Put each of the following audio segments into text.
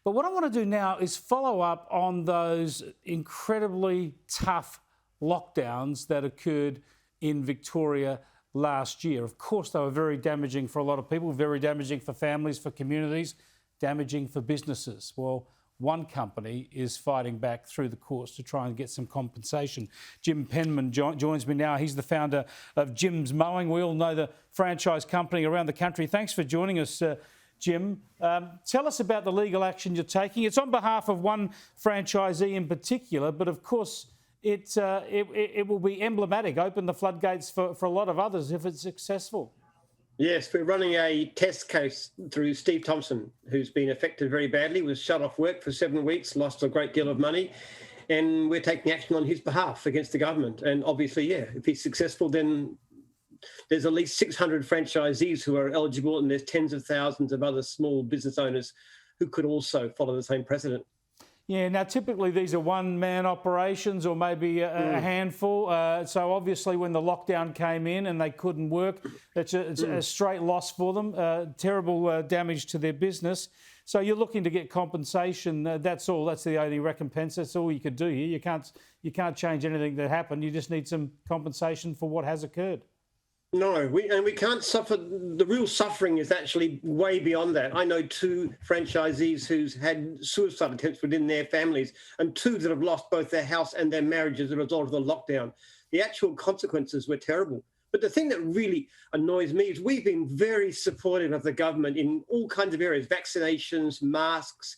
But what I want to do now is follow up on those incredibly tough lockdowns that occurred in Victoria last year. Of course, they were very damaging for a lot of people, very damaging for families, for communities, damaging for businesses. Well, one company is fighting back through the courts to try and get some compensation. Jim Penman joins me now. He's the founder of Jim's Mowing. We all know the franchise company around the country. Thanks for joining us, Jim. Tell us about the legal action you're taking. It's on behalf of one franchisee in particular, but of course it will be emblematic, open the floodgates for a lot of others if it's successful. Yes, we're running a test case through Steve Thompson, who's been affected very badly, was shut off work for 7 weeks, lost a great deal of money, and we're taking action on his behalf against the government. And obviously, yeah, if he's successful, then there's at least 600 franchisees who are eligible, and there's tens of thousands of other small business owners who could also follow the same precedent. Yeah, now typically these are one-man operations or maybe a handful. So obviously when the lockdown came in and they couldn't work, it's a straight loss for them, terrible damage to their business. So you're looking to get compensation. That's all. That's the only recompense. That's all you could do here. You can't change anything that happened. You just need some compensation for what has occurred. No, we can't suffer. The real suffering is actually way beyond that. I know 2 franchisees who's had suicide attempts within their families and 2 that have lost both their house and their marriage as a result of the lockdown. The actual consequences were terrible. But the thing that really annoys me is we've been very supportive of the government in all kinds of areas, vaccinations, masks,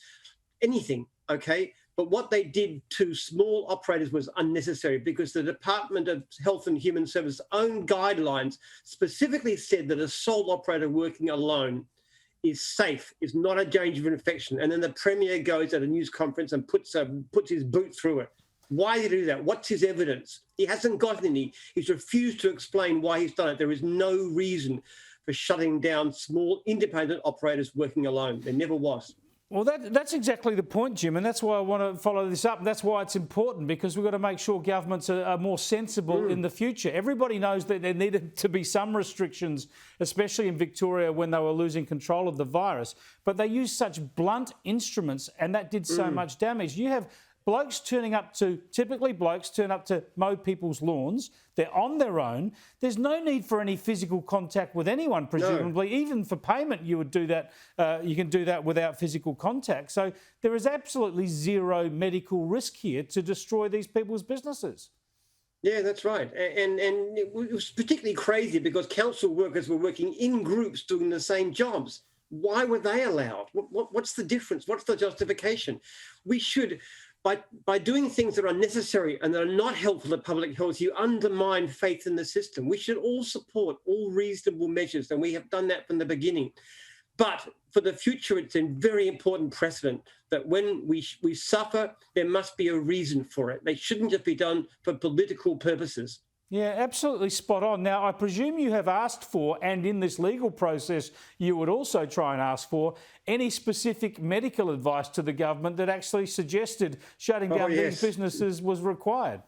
anything, okay? But what they did to small operators was unnecessary because the Department of Health and Human Services' own guidelines specifically said that a sole operator working alone is safe, is not a danger of infection. And then the Premier goes at a news conference and puts his boot through it. Why did he do that? What's his evidence? He hasn't got any. He's refused to explain why he's done it. There is no reason for shutting down small independent operators working alone. There never was. Well, that's exactly the point, Jim, and that's why I want to follow this up. That's why it's important, because we've got to make sure governments are more sensible in the future. Everybody knows that there needed to be some restrictions, especially in Victoria when they were losing control of the virus. But they used such blunt instruments, and that did so much damage. You have typically blokes turn up to mow people's lawns. They're on their own. There's no need for any physical contact with anyone, presumably. No. Even for payment, you would do that. You can do that without physical contact. So there is absolutely zero medical risk here to destroy these people's businesses. Yeah, that's right. And it was particularly crazy because council workers were working in groups doing the same jobs. Why were they allowed? What's the difference? What's the justification? We should... By doing things that are unnecessary and that are not helpful to public health, you undermine faith in the system. We should all support all reasonable measures, and we have done that from the beginning. But for the future, it's a very important precedent that when we suffer, there must be a reason for it. They shouldn't just be done for political purposes. Yeah, absolutely spot on. Now, I presume you have asked for, and in this legal process, you would also try and ask for, any specific medical advice to the government that actually suggested shutting down these businesses was required.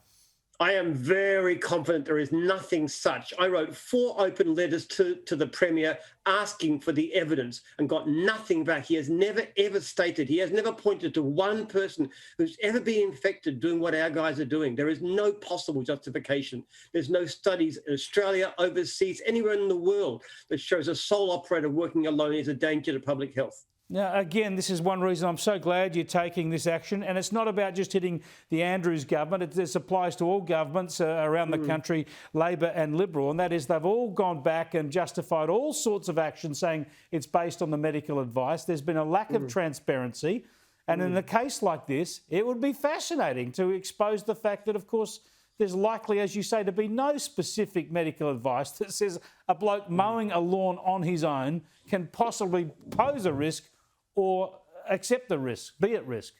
I am very confident there is nothing such. I wrote 4 open letters to the Premier asking for the evidence and got nothing back. He has never, ever stated, he has never pointed to one person who's ever been infected doing what our guys are doing. There is no possible justification. There's no studies in Australia, overseas, anywhere in the world that shows a sole operator working alone is a danger to public health. Now, again, this is one reason I'm so glad you're taking this action, and it's not about just hitting the Andrews government. This applies to all governments around the country, Labor and Liberal, and that is they've all gone back and justified all sorts of action saying it's based on the medical advice. There's been a lack of transparency, and in a case like this, it would be fascinating to expose the fact that, of course, there's likely, as you say, to be no specific medical advice that says a bloke mowing a lawn on his own can possibly pose a risk or accept the risk, be at risk.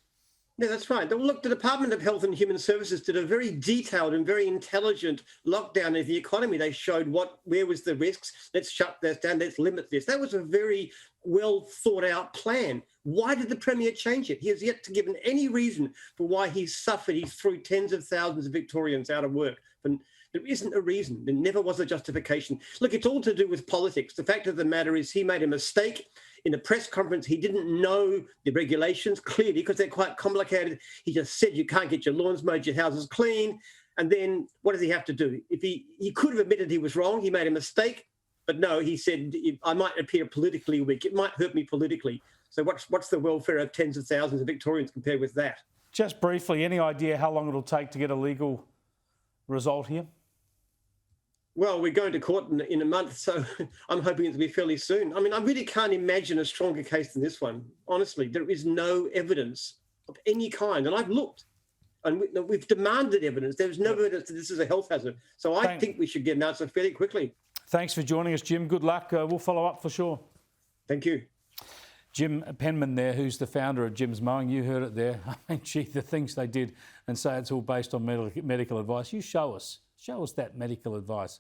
Yeah, that's right. Look, the Department of Health and Human Services did a very detailed and very intelligent lockdown of the economy. They showed where was the risks. Let's shut this down. Let's limit this. That was a very well thought out plan. Why did the Premier change it? He has yet to give any reason for why he's suffered. He threw tens of thousands of Victorians out of work. And there isn't a reason. There never was a justification. Look, it's all to do with politics. The fact of the matter is he made a mistake In a press conference, he didn't know the regulations clearly because they're quite complicated. He just said you can't get your lawns mowed, your houses clean. And then what does he have to do? If he could have admitted he was wrong, he made a mistake. But no, he said, I might appear politically weak. It might hurt me politically. So what's the welfare of tens of thousands of Victorians compared with that? Just briefly, any idea how long it'll take to get a legal result here? Well, we're going to court in a month, so I'm hoping it to be fairly soon. I mean, I really can't imagine a stronger case than this one. Honestly, there is no evidence of any kind. And I've looked, and we've demanded evidence. There's no evidence that this is a health hazard. So I think we should get an answer fairly quickly. Thanks for joining us, Jim. Good luck. We'll follow up for sure. Thank you. Jim Penman there, who's the founder of Jim's Mowing. You heard it there. I mean, gee, the things they did and say it's all based on medical advice. You show us that medical advice.